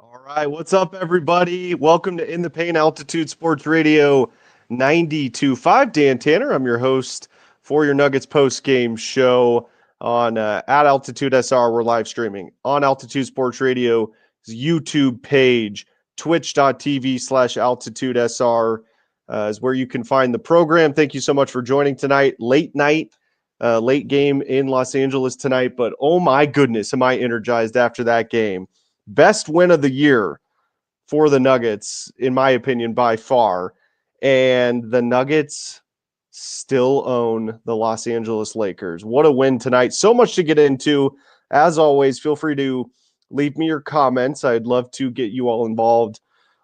All right, what's up, everybody? Welcome to In the Pain Altitude Sports Radio 92.5. Dan Tanner, I'm your host for your Nuggets post game show on at Altitude SR. We're live streaming on Altitude Sports Radio's YouTube page, twitch.tv/Altitude SR is where you can find the program. Thank you so much for joining tonight. Late night, late game in Los Angeles tonight, but oh my goodness, am I energized after that game. Best win of the year for the Nuggets, in my opinion, by far. And the Nuggets still own the Los Angeles Lakers. What a win tonight. So much to get into. As always, feel free to leave me your comments. I'd love to get you all involved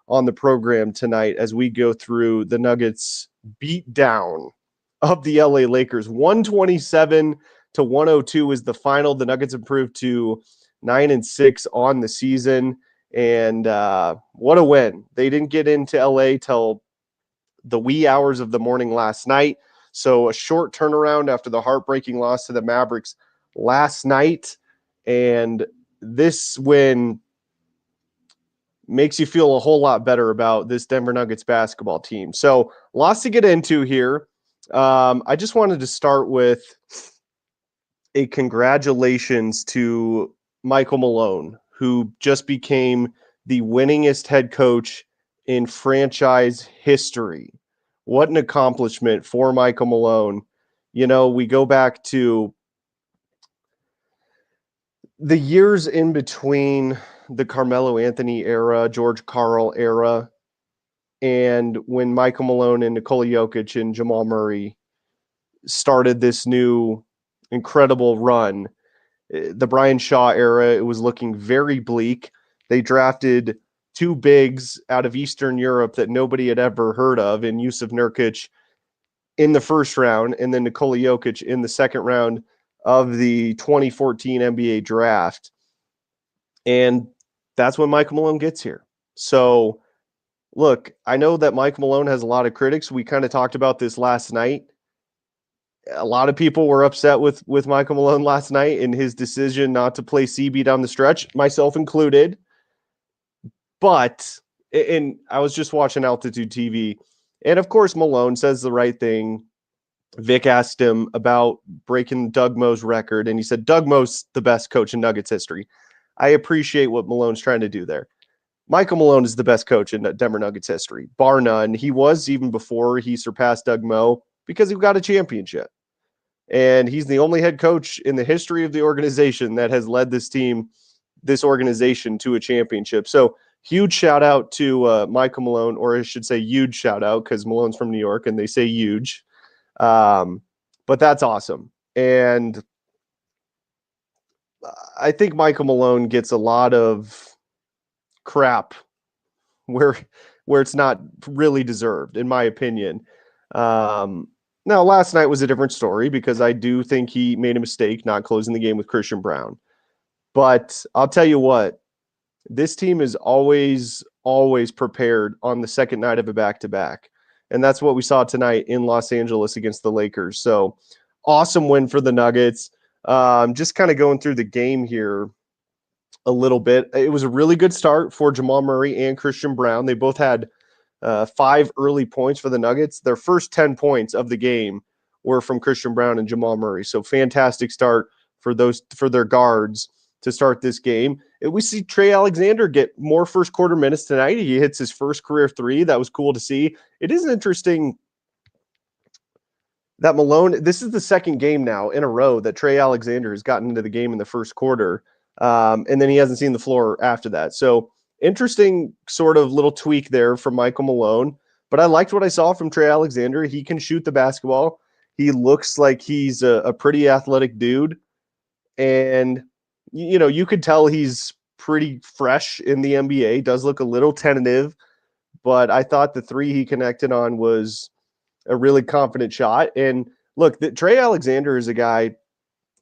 on the program tonight as we go through the Nuggets beat down of the LA Lakers. 127-102 is the final. The Nuggets improved to 9-6 on the season. And what a win. They didn't get into LA till the wee hours of the morning last night. So a short turnaround after the heartbreaking loss to the Mavericks last night. And this win makes you feel a whole lot better about this Denver Nuggets basketball team. So lots to get into here. I just wanted to start with a congratulations to Michael Malone, who just became the winningest head coach in franchise history. What an accomplishment for Michael Malone. You know, we go back to the years in between the Carmelo Anthony era, George Karl era, and when Michael Malone and Nikola Jokic and Jamal Murray started this new incredible run. The Brian Shaw era, it was looking very bleak. They drafted two bigs out of Eastern Europe that nobody had ever heard of, in Jusuf Nurkic in the first round, and then Nikola Jokic in the second round of the 2014 NBA draft. And that's when Michael Malone gets here. So, look, I know that Mike Malone has a lot of critics. We kind of talked about this last night. A lot of people were upset with Michael Malone last night and his decision not to play CB down the stretch, myself included. But, and I was just watching Altitude TV, and of course Malone says the right thing. Vic asked him about breaking Doug Moe's record, and he said Doug Moe's the best coach in Nuggets history. I appreciate what Malone's trying to do there. Michael Malone is the best coach in Denver Nuggets history, bar none. He was even before he surpassed Doug Moe because he got a championship. And he's the only head coach in the history of the organization that has led this team, this organization, to a championship. So huge shout out to Michael Malone, or I should say huge shout out because Malone's from New York and they say huge. But that's awesome. And I think Michael Malone gets a lot of crap where it's not really deserved, in my opinion. Now, last night was a different story because I do think he made a mistake not closing the game with Christian Braun. But I'll tell you what, this team is always prepared on the second night of a back-to-back. And that's what we saw tonight in Los Angeles against the Lakers. So awesome win for the Nuggets. Just kind of going through the game here a little bit. It was a really good start for Jamal Murray and Christian Braun. They both had 5 early points for the Nuggets. Their first 10 points of the game were from Christian Braun and Jamal Murray. So fantastic start for their guards to start this game. We see Trey Alexander get more first quarter minutes tonight. He hits his first career 3. That was cool to see. It is interesting that Malone, this is the second game now in a row that Trey Alexander has gotten into the game in the first quarter. And then he hasn't seen the floor after that. So interesting sort of little tweak there from Michael Malone. But I liked what I saw from Trey Alexander. He can shoot the basketball. He looks like he's a pretty athletic dude. And, you know, you could tell he's pretty fresh in the NBA. Does look a little tentative. But I thought the 3 he connected on was a really confident shot. And look, Trey Alexander is a guy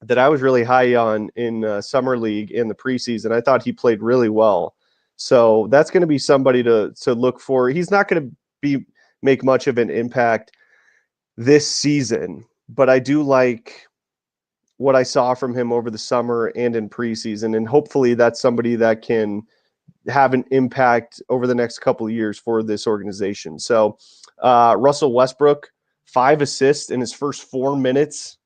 that I was really high on in Summer League in the preseason. I thought he played really well. So that's going to be somebody to look for. He's not going to make much of an impact this season, but I do like what I saw from him over the summer and in preseason. And hopefully that's somebody that can have an impact over the next couple of years for this organization. So Russell Westbrook, 5 assists in his first 4 minutes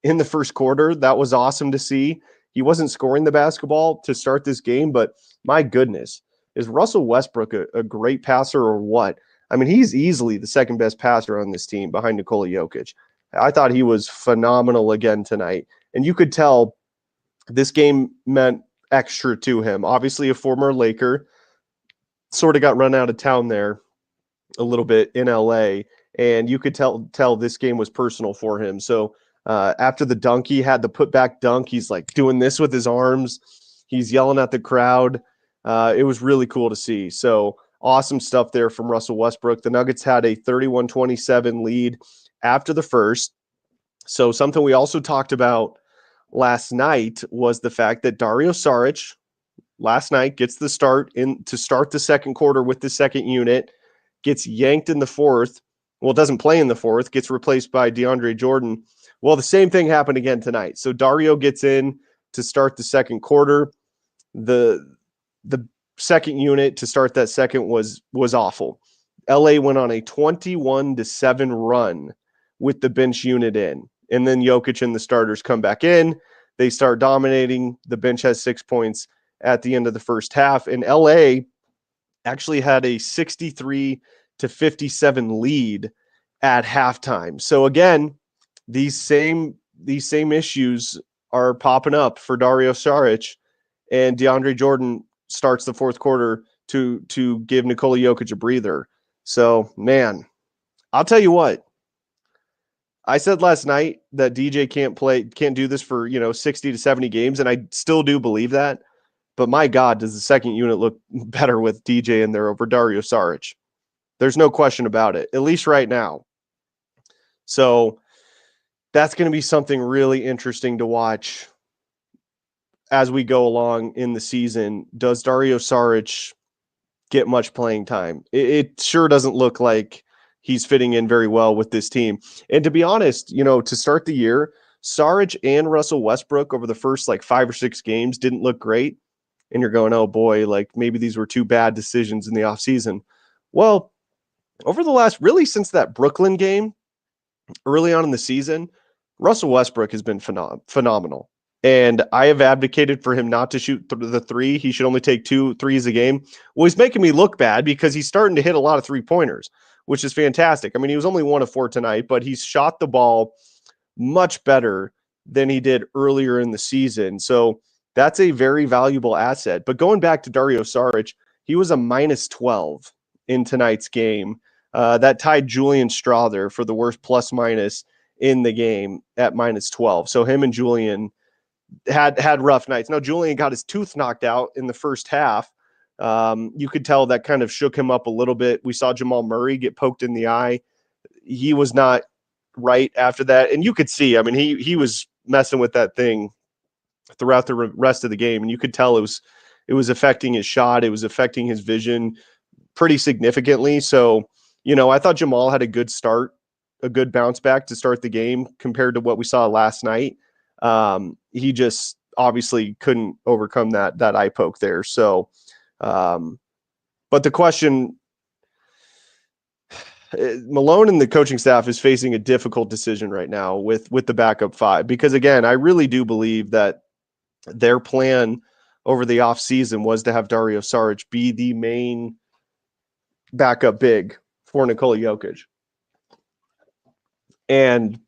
in the first quarter. That was awesome to see. He wasn't scoring the basketball to start this game, but my goodness, is Russell Westbrook a great passer or what? I mean, he's easily the second best passer on this team behind Nikola Jokic. I thought he was phenomenal again tonight. And you could tell this game meant extra to him. Obviously, a former Laker, sort of got run out of town there a little bit in LA, and you could tell this game was personal for him. So after the dunk, he had the putback dunk. He's like doing this with his arms. He's yelling at the crowd. It was really cool to see. So awesome stuff there from Russell Westbrook. The Nuggets had a 31-27 lead after the first. So something we also talked about last night was the fact that Dario Saric last night gets the start to start the second quarter with the second unit, gets yanked in the fourth. Well, doesn't play in the fourth, gets replaced by DeAndre Jordan. Well, the same thing happened again tonight. So Dario gets in to start the second quarter. The second unit to start that second was awful. LA went on a 21-7 run with the bench unit in. And then Jokic and the starters come back in. They start dominating. The bench has 6 points at the end of the first half. And LA actually had a 63-57 lead at halftime. So again, these same issues are popping up for Dario Saric, and DeAndre Jordan starts the fourth quarter to give Nikola Jokic a breather. So, man, I'll tell you what. I said last night that DJ can't do this for, 60 to 70 games, and I still do believe that. But my God, does the second unit look better with DJ in there over Dario Saric? There's no question about it, at least right now. So that's going to be something really interesting to watch as we go along in the season. Does Dario Saric get much playing time? It sure doesn't look like he's fitting in very well with this team. And to be honest, to start the year, Saric and Russell Westbrook over the first 5 or 6 games didn't look great. And you're going, oh boy, maybe these were 2 bad decisions in the offseason. Well, over the last, really since that Brooklyn game early on in the season, Russell Westbrook has been phenomenal. And I have advocated for him not to shoot the 3. He should only take 2 threes a game. Well, he's making me look bad because he's starting to hit a lot of 3-pointers, which is fantastic. I mean, he was only 1 of 4 tonight, but he's shot the ball much better than he did earlier in the season. So that's a very valuable asset. But going back to Dario Saric, he was a -12 in tonight's game. That tied Julian Strawther for the worst plus-minus in the game at -12. So him and Julian had rough nights. Now, Julian got his tooth knocked out in the first half. You could tell that kind of shook him up a little bit. We saw Jamal Murray get poked in the eye. He was not right after that. And you could see, I mean, he was messing with that thing throughout the rest of the game. And you could tell it was affecting his shot. It was affecting his vision pretty significantly. So, I thought Jamal had a good start, a good bounce back to start the game compared to what we saw last night. He just obviously couldn't overcome that eye poke there. So, but the question, Malone and the coaching staff is facing a difficult decision right now with the backup 5, because again, I really do believe that their plan over the offseason was to have Dario Saric be the main backup big for Nikola Jokic. And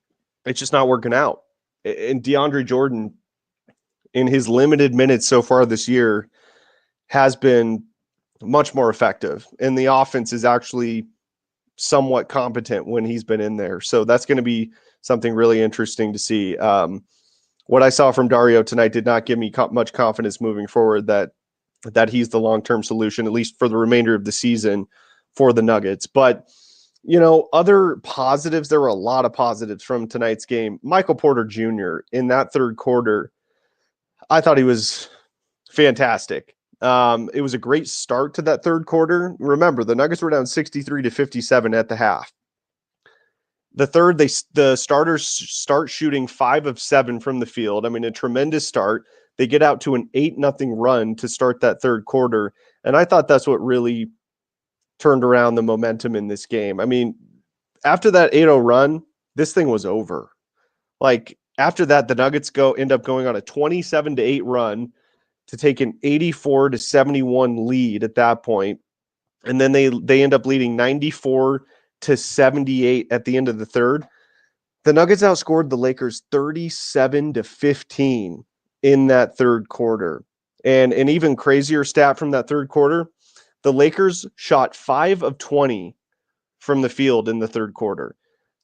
it's just not working out. And DeAndre Jordan, in his limited minutes so far this year, has been much more effective. And the offense is actually somewhat competent when he's been in there. So that's going to be something really interesting to see. What I saw from Dario tonight did not give me much confidence moving forward that he's the long-term solution, at least for the remainder of the season for the Nuggets. But, other positives, there were a lot of positives from tonight's game. Michael Porter Jr. in that third quarter, I thought he was fantastic. It was a great start to that third quarter. Remember, the Nuggets were down 63-57 at the half. The third, the starters start shooting 5 of 7 from the field. I mean, a tremendous start. They get out to an 8-0 run to start that third quarter. And I thought that's what really turned around the momentum in this game. I mean, after that 8-0 run, this thing was over. Like after that, the Nuggets end up going on a 27-8 run to take an 84-71 lead at that point. And then they end up leading 94-78 at the end of the third. The Nuggets outscored the Lakers 37-15 in that third quarter. And an even crazier stat from that third quarter, the Lakers shot 5 of 20 from the field in the third quarter.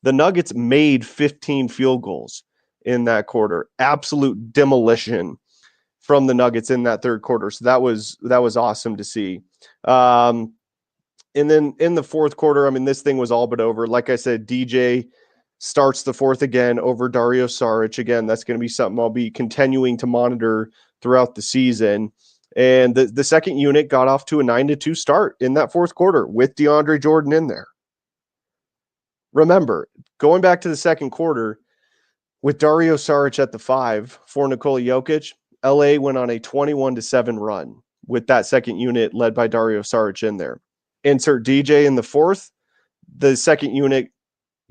The Nuggets made 15 field goals in that quarter. Absolute demolition from the Nuggets in that third quarter. So that was awesome to see. And then in the fourth quarter, I mean, this thing was all but over. Like I said, DJ starts the fourth again over Dario Saric. Again, that's going to be something I'll be continuing to monitor throughout the season. And the second unit got off to a 9-2 start in that fourth quarter with DeAndre Jordan in there. Remember, going back to the second quarter, with Dario Saric at the 5 for Nikola Jokic, LA went on a 21-7 run with that second unit led by Dario Saric in there. Insert DJ in the fourth, the second unit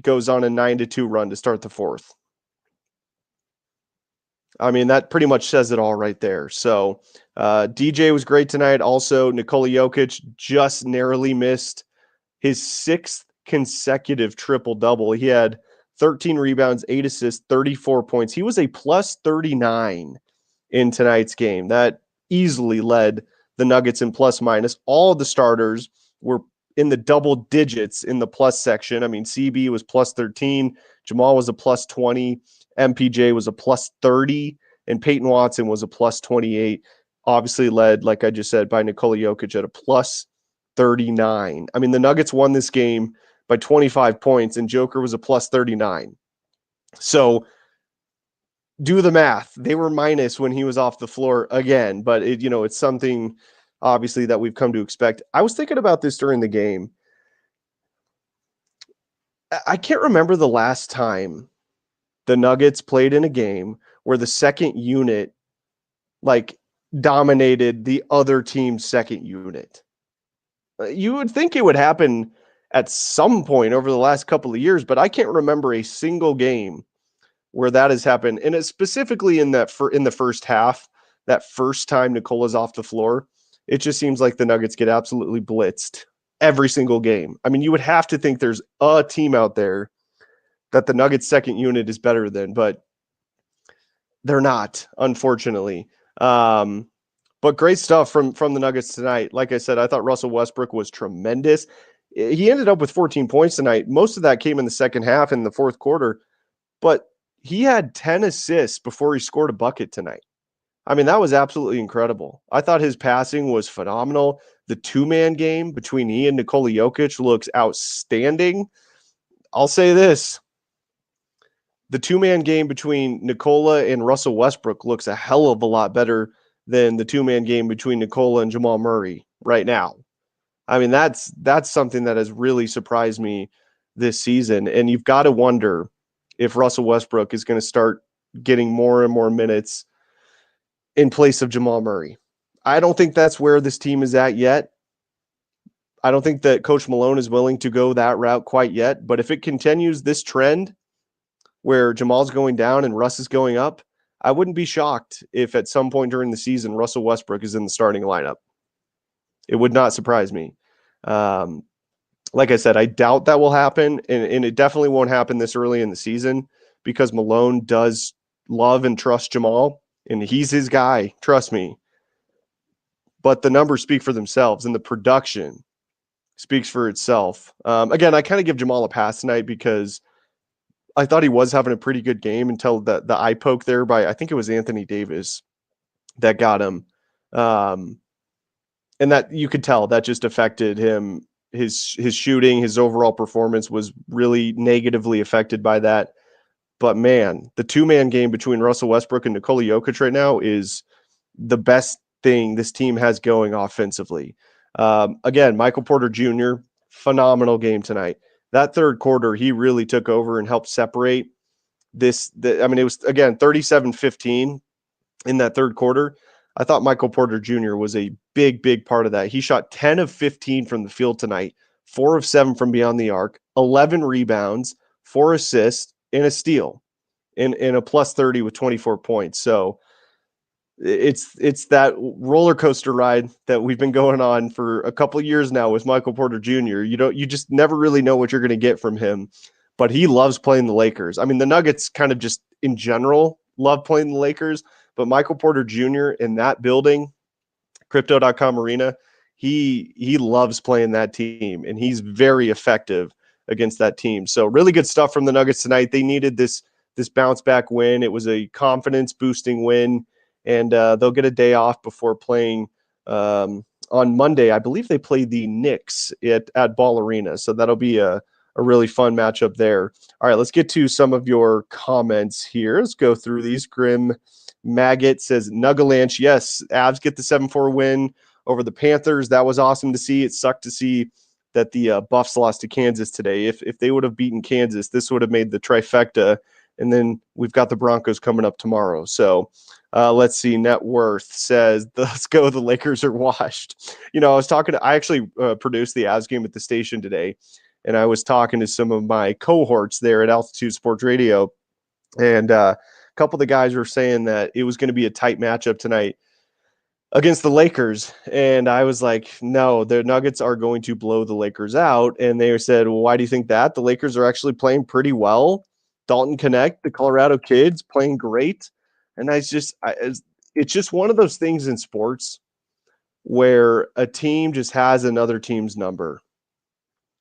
goes on a 9-2 run to start the fourth. I mean, that pretty much says it all right there. So DJ was great tonight. Also, Nikola Jokic just narrowly missed his 6th consecutive triple-double. He had 13 rebounds, 8 assists, 34 points. He was a plus 39 in tonight's game. That easily led the Nuggets in plus-minus. All of the starters were in the double digits in the plus section. I mean, CB was plus 13, Jamal was a plus 20, MPJ was a plus 30, and Peyton Watson was a plus 28. Obviously led, like I just said, by Nikola Jokic at a plus 39. I mean, the Nuggets won this game by 25 points, and Joker was a plus 39. So do the math. They were minus when he was off the floor again, but it's something obviously that we've come to expect. I was thinking about this during the game. I can't remember the last time the Nuggets played in a game where the second unit dominated the other team's second unit. You would think it would happen at some point over the last couple of years, but I can't remember a single game where that has happened. And it's specifically in the first half, that first time Nikola's off the floor, it just seems like the Nuggets get absolutely blitzed every single game. I mean, you would have to think there's a team out there that the Nuggets second unit is better than, but they're not, unfortunately. But great stuff from the Nuggets tonight. Like I said, I thought Russell Westbrook was tremendous. He ended up with 14 points tonight. Most of that came in the second half in the fourth quarter, but he had 10 assists before he scored a bucket tonight. I mean, that was absolutely incredible. I thought his passing was phenomenal. The two-man game between he and Nikola Jokic looks outstanding. I'll say this. The two-man game between Nikola and Russell Westbrook looks a hell of a lot better than the two-man game between Nikola and Jamal Murray right now. I mean, that's something that has really surprised me this season. And you've got to wonder if Russell Westbrook is going to start getting more and more minutes in place of Jamal Murray. I don't think that's where this team is at yet. I don't think that Coach Malone is willing to go that route quite yet. But if it continues this trend where Jamal's going down and Russ is going up, I wouldn't be shocked if at some point during the season Russell Westbrook is in the starting lineup. It would not surprise me. Like I said, I doubt that will happen, and it definitely won't happen this early in the season because Malone does love and trust Jamal, and he's his guy, trust me. But the numbers speak for themselves, and the production speaks for itself. Again, I kind of give Jamal a pass tonight because I thought he was having a pretty good game until the eye poke there by, I think it was Anthony Davis that got him. And that you could tell that just affected him. His shooting, his overall performance was really negatively affected by that. But man, the two-man game between Russell Westbrook and Nikola Jokic right now is the best thing this team has going offensively. Again, Michael Porter Jr., phenomenal game tonight. That third quarter, he really took over and helped separate this. It was, again, 37-15. in that third quarter. I thought Michael Porter Jr. was a big part of that. He shot 10 of 15 from the field tonight, 4 of 7 from beyond the arc, 11 rebounds, 4 assists, and a steal, in a plus 30 with 24 points. So it's that roller coaster ride that we've been going on for a couple of years now with Michael Porter Jr. You just never really know what you're going to get from him, but he loves playing the Lakers. I mean, the Nuggets kind of just in general love playing the Lakers, but Michael Porter Jr. in that building, Crypto.com Arena, he loves playing that team, and he's very effective against that team. So really good stuff from the Nuggets tonight. They needed this bounce back win. It was a confidence boosting win, and they'll get a day off before playing on Monday. I believe they play the Knicks at Ball Arena, so that'll be a really fun matchup there. All right, let's get to some of your comments here. Let's go through these. Grim Maggot says, Nugalanche, yes, Avs get the 7-4 win over the Panthers. That was awesome to see. It sucked to see that the Buffs lost to Kansas today. If they would have beaten Kansas, this would have made the trifecta, and then we've got the Broncos coming up tomorrow. So let's see. Net Worth says, let's go. The Lakers are washed. I actually produced the Avs game at the station today, and I was talking to some of my cohorts there at Altitude Sports Radio, and a couple of the guys were saying that it was going to be a tight matchup tonight against the Lakers. And I was like, no, the Nuggets are going to blow the Lakers out. And they said, well, why do you think that? The Lakers are actually playing pretty well. Dalton Knecht, the Colorado kids, playing great. And it's just one of those things in sports where a team just has another team's number.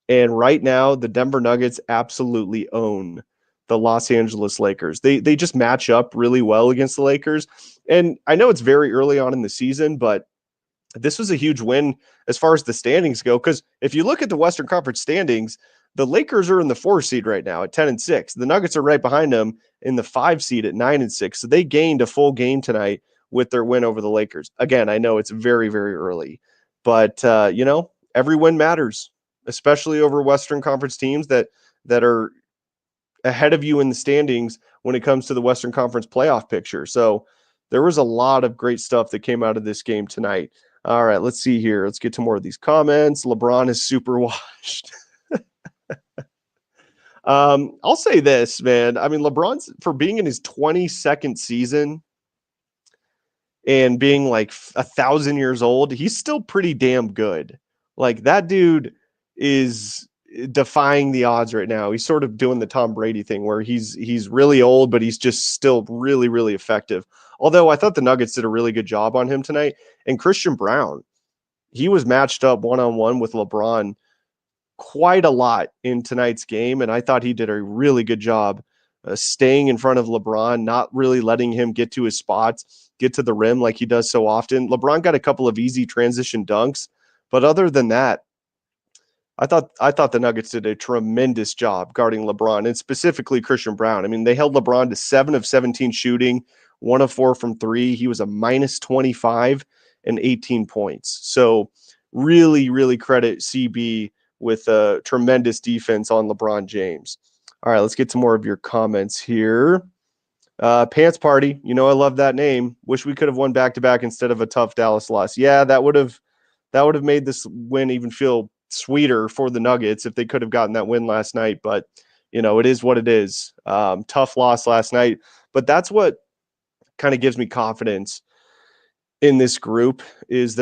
And right now, the Denver Nuggets absolutely own the Los Angeles Lakers. They just match up really well against the Lakers. And I know it's very early on in the season, but this was a huge win as far as the standings go. Because if you look at the Western Conference standings, the Lakers are in the 4 seed right now at 10-6. The Nuggets are right behind them in the 5 seed at 9-6. So they gained a full game tonight with their win over the Lakers. Again, I know it's very, very early, but every win matters, especially over Western Conference teams that are ahead of you in the standings when it comes to the Western Conference playoff picture. So there was a lot of great stuff that came out of this game tonight. All right, let's see here. Let's get to more of these comments. LeBron is super washed. I'll say this, man. I mean, LeBron's, for being in his 22nd season and being like 1,000 years old, he's still pretty damn good. Like, that dude is defying the odds right now. He's sort of doing the Tom Brady thing where he's really old, but he's just still really, really effective. Although I thought the Nuggets did a really good job on him tonight. And Christian Braun, he was matched up one-on-one with LeBron quite a lot in tonight's game, and I thought he did a really good job staying in front of LeBron, not really letting him get to his spots, get to the rim like he does so often. LeBron got a couple of easy transition dunks, but other than that, I thought the Nuggets did a tremendous job guarding LeBron, and specifically Christian Braun. I mean, they held LeBron to 7 of 17 shooting, 1 of 4 from 3. He was a minus 25 and 18 points. So really, really credit CB with a tremendous defense on LeBron James. All right, let's get to more of your comments here. Pants Party, I love that name. Wish we could have won back-to-back instead of a tough Dallas loss. Yeah, that would have made this win even feel sweeter for the Nuggets if they could have gotten that win last night. But, it is what it is. Tough loss last night. But that's what kind of gives me confidence in this group is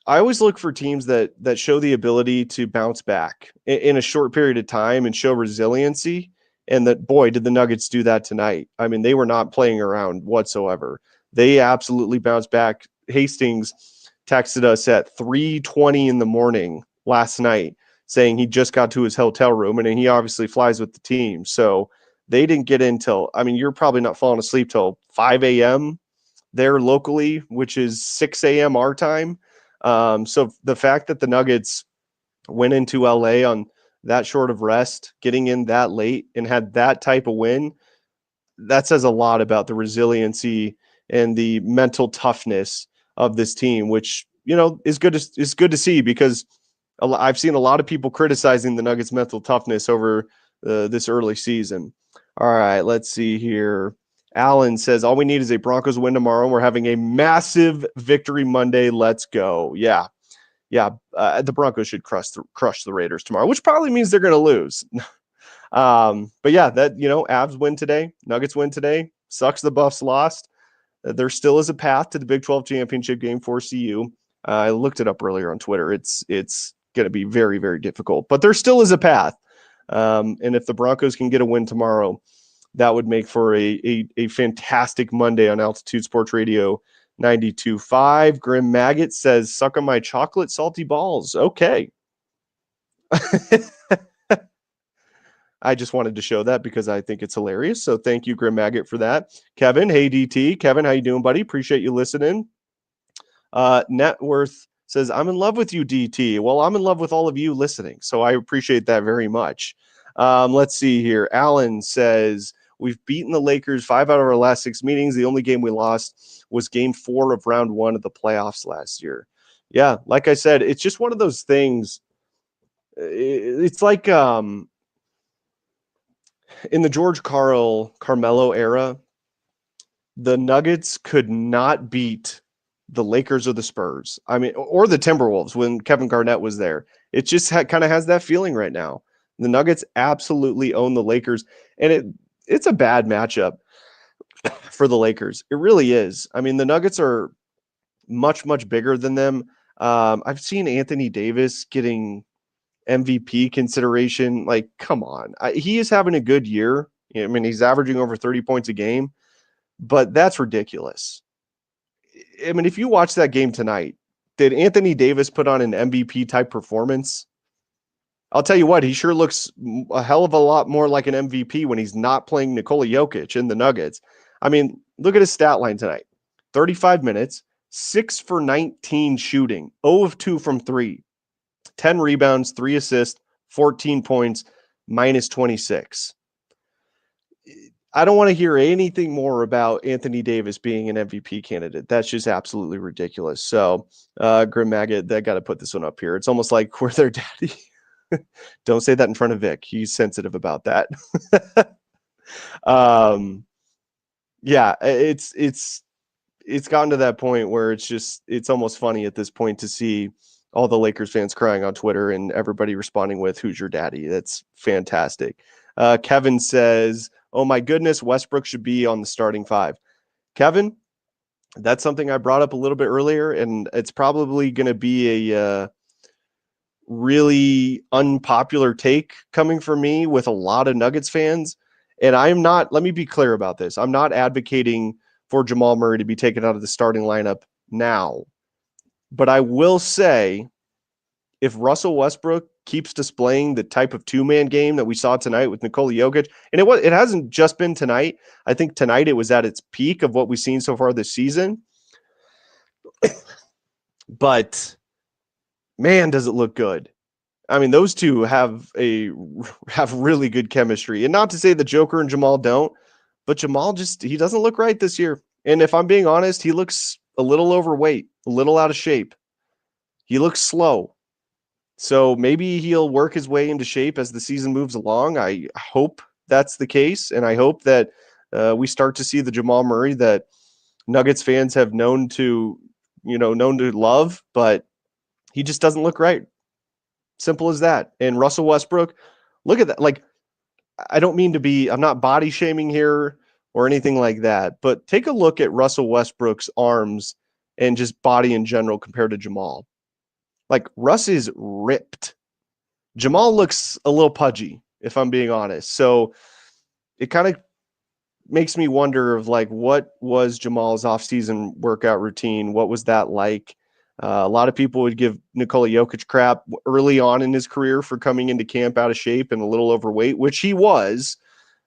I always look for teams that show the ability to bounce back in a short period of time and show resiliency. And that, boy, did the Nuggets do that tonight. I mean, they were not playing around whatsoever. They absolutely bounced back. Hastings texted us at 3:20 in the morning last night saying he just got to his hotel room, and he obviously flies with the team. So they didn't get in till, you're probably not falling asleep till 5 a.m. there locally, which is 6 a.m. our time. So the fact that the Nuggets went into LA on that short of rest, getting in that late and had that type of win, that says a lot about the resiliency and the mental toughness of this team, which, is good to see, because I've seen a lot of people criticizing the Nuggets' mental toughness over this early season. All right, let's see here. Alan says, all we need is a Broncos win tomorrow. We're having a massive victory Monday. Let's go. Yeah. The Broncos should crush the Raiders tomorrow, which probably means they're going to lose. But yeah, that, Avs win today. Nuggets win today. Sucks the Buffs lost. There still is a path to the Big 12 championship game for CU. I looked it up earlier on Twitter. It's going to be very, very difficult, but there still is a path. And if the Broncos can get a win tomorrow, that would make for a fantastic Monday on Altitude Sports Radio 92.5. Grim Maggot says, suck on my chocolate salty balls. Okay. I just wanted to show that because I think it's hilarious. So thank you, Grim Maggot, for that. Kevin, hey, DT. Kevin, how you doing, buddy? Appreciate you listening. Net Worth says, I'm in love with you, DT. Well, I'm in love with all of you listening, so I appreciate that very much. Let's see here. Alan says, we've beaten the Lakers 5 out of our last 6 meetings. The only game we lost was game 4 of round 1 of the playoffs last year. Yeah, like I said, it's just one of those things. It's like in the George Carmelo era, the Nuggets could not beat the Lakers or the Spurs. I mean, or the Timberwolves when Kevin Garnett was there. It just kind of has that feeling right now. The Nuggets absolutely own the Lakers, and it's a bad matchup for the Lakers. It really is. I mean, the Nuggets are much, much bigger than them. I've seen Anthony Davis getting MVP consideration. Like, come on. He is having a good year. I mean, he's averaging over 30 points a game, but that's ridiculous. I mean, if you watch that game tonight, did Anthony Davis put on an MVP type performance? I'll tell you what, he sure looks a hell of a lot more like an MVP when he's not playing Nikola Jokic in the Nuggets. I mean, look at his stat line tonight. 35 minutes, 6 for 19 shooting, 0 of 2 from 3, 10 rebounds, 3 assists, 14 points, minus 26. I don't want to hear anything more about Anthony Davis being an MVP candidate. That's just absolutely ridiculous. So, Grim Maggot, I got to put this one up here. It's almost like we're their daddy. Don't say that in front of Vic. He's sensitive about that. Yeah, it's gotten to that point where it's almost funny at this point to see all the Lakers fans crying on Twitter and everybody responding with, who's your daddy? That's fantastic. Kevin says, oh my goodness, Westbrook should be on the starting 5. Kevin, that's something I brought up a little bit earlier, and it's probably going to be a really unpopular take coming from me with a lot of Nuggets fans. And I'm not, let me be clear about this. I'm not advocating for Jamal Murray to be taken out of the starting lineup now. But I will say, if Russell Westbrook keeps displaying the type of two-man game that we saw tonight with Nikola Jokic, and it hasn't just been tonight. I think tonight it was at its peak of what we've seen so far this season. But man, does it look good. I mean, those two have really good chemistry. And not to say that Joker and Jamal don't, but Jamal he doesn't look right this year. And if I'm being honest, he looks a little overweight, a little out of shape. He looks slow. So maybe he'll work his way into shape as the season moves along. I hope that's the case. And I hope that we start to see the Jamal Murray that Nuggets fans have known to love, but he just doesn't look right. Simple as that. And Russell Westbrook, look at that. Like, I don't mean to be, I'm not body shaming here or anything like that, but take a look at Russell Westbrook's arms and just body in general compared to Jamal. Like, Russ is ripped. Jamal looks a little pudgy, if I'm being honest. So it kind of makes me wonder of like, what was Jamal's offseason workout routine? What was that like? A lot of people would give Nikola Jokic crap early on in his career for coming into camp out of shape and a little overweight, which he was,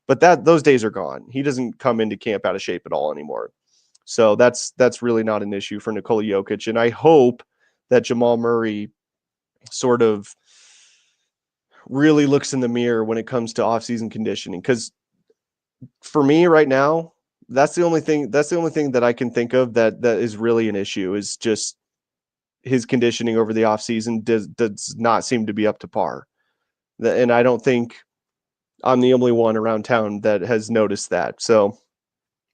but those days are gone. He doesn't come into camp out of shape at all anymore. So that's really not an issue for Nikola Jokic. And I hope that Jamal Murray sort of really looks in the mirror when it comes to offseason conditioning. Because for me right now, that's the only thing that I can think of that is really an issue, is just his conditioning over the offseason does not seem to be up to par. And I don't think I'm the only one around town that has noticed that. So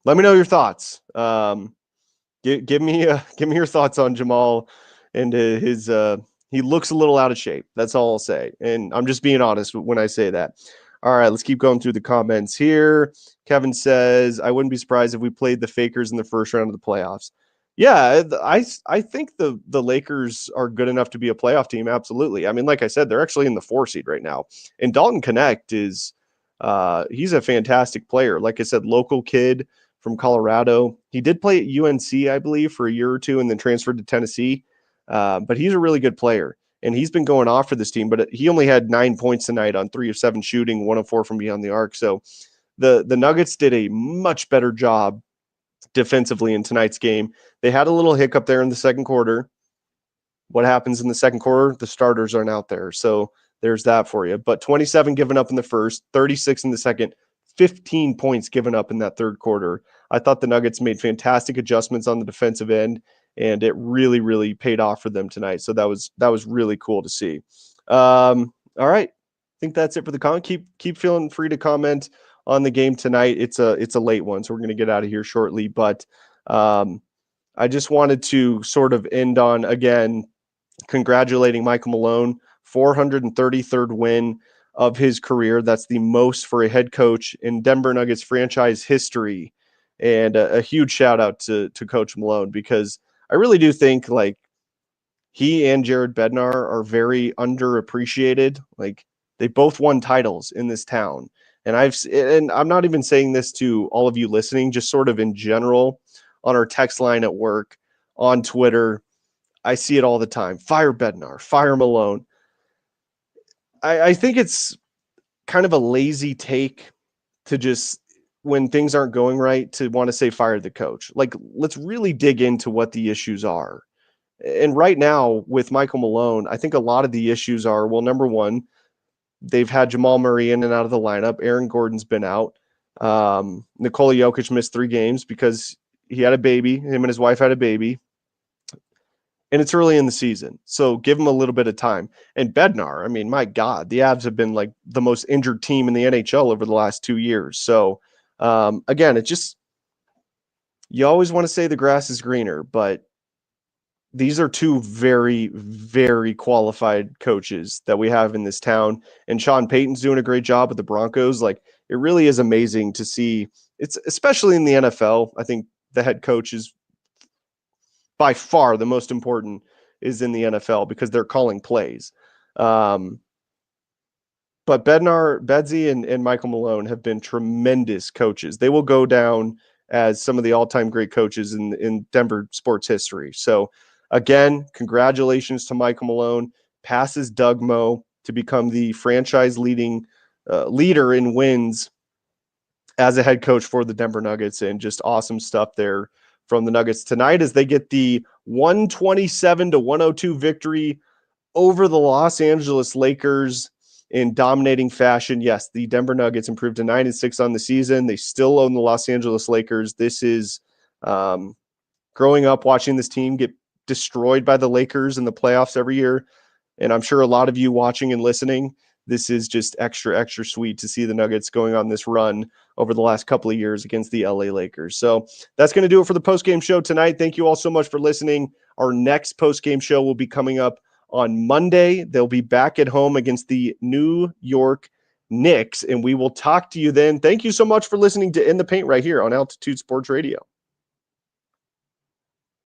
let me know your thoughts. Give me your thoughts on Jamal and his. He looks a little out of shape. That's all I'll say, and I'm just being honest when I say that. All right, let's keep going through the comments here. Kevin says, "I wouldn't be surprised if we played the Fakers in the first round of the playoffs." Yeah, I think the Lakers are good enough to be a playoff team. Absolutely. I mean, like I said, they're actually in the 4 seed right now, and Dalton Connect is he's a fantastic player. Like I said, local kid from Colorado. He did play at UNC, I believe, for a year or two, and then transferred to Tennessee. But he's a really good player, and he's been going off for this team. But he only had 9 points tonight on 3 of 7 shooting, 1 of 4 from beyond the arc. So the Nuggets did a much better job defensively in tonight's game. They had a little hiccup there in the second quarter. What happens in the second quarter? The starters aren't out there. So there's that for you. But 27 given up in the first, 36 in the second, 15 points given up in that third quarter. I thought the Nuggets made fantastic adjustments on the defensive end, and it really, really paid off for them tonight. So that was really cool to see. All right. I think that's it for the comment. Keep feeling free to comment on the game tonight. It's a late one, so we're going to get out of here shortly. But I just wanted to sort of end on, again, congratulating Michael Malone, 433rd win of his career. That's the most for a head coach in Denver Nuggets franchise history. And a huge shout out to Coach Malone, because I really do think like he and Jared Bednar are very underappreciated. Like they both won titles in this town. And I'm not even saying this to all of you listening, just sort of in general on our text line at work, on Twitter. I see it all the time. Fire Bednar, fire Malone. I think it's kind of a lazy take to just, when things aren't going right, to want to say fire the coach. Like, let's really dig into what the issues are. And right now with Michael Malone, I think a lot of the issues are, well, number one, they've had Jamal Murray in and out of the lineup. Aaron Gordon's been out. Nikola Jokic missed 3 games because he had a baby. Him and his wife had a baby. And it's early in the season, so give him a little bit of time. And Bednar, I mean, my God, the Avs have been like the most injured team in the NHL over the last 2 years. So, again, it just, you always want to say the grass is greener, but these are 2 very, very qualified coaches that we have in this town. And Sean Payton's doing a great job with the Broncos. Like, it really is amazing to see. It's especially in the NFL. I think the head coach is by far the most important is in the NFL because they're calling plays. But Bedsy and Michael Malone have been tremendous coaches. They will go down as some of the all-time great coaches in Denver sports history. So again, congratulations to Michael Malone. Passes Doug Moe to become the franchise leader in wins as a head coach for the Denver Nuggets, and just awesome stuff there from the Nuggets tonight as they get the 127-102 victory over the Los Angeles Lakers in dominating fashion. Yes, the Denver Nuggets improved to 9-6 on the season. They still own the Los Angeles Lakers. This is growing up watching this team get destroyed by the Lakers in the playoffs every year. And I'm sure a lot of you watching and listening, this is just extra, extra sweet to see the Nuggets going on this run over the last couple of years against the LA Lakers. So that's going to do it for the post-game show tonight. Thank you all so much for listening. Our next post-game show will be coming up on Monday. They'll be back at home against the New York Knicks, and we will talk to you then. Thank you so much for listening to In the Paint right here on Altitude Sports Radio.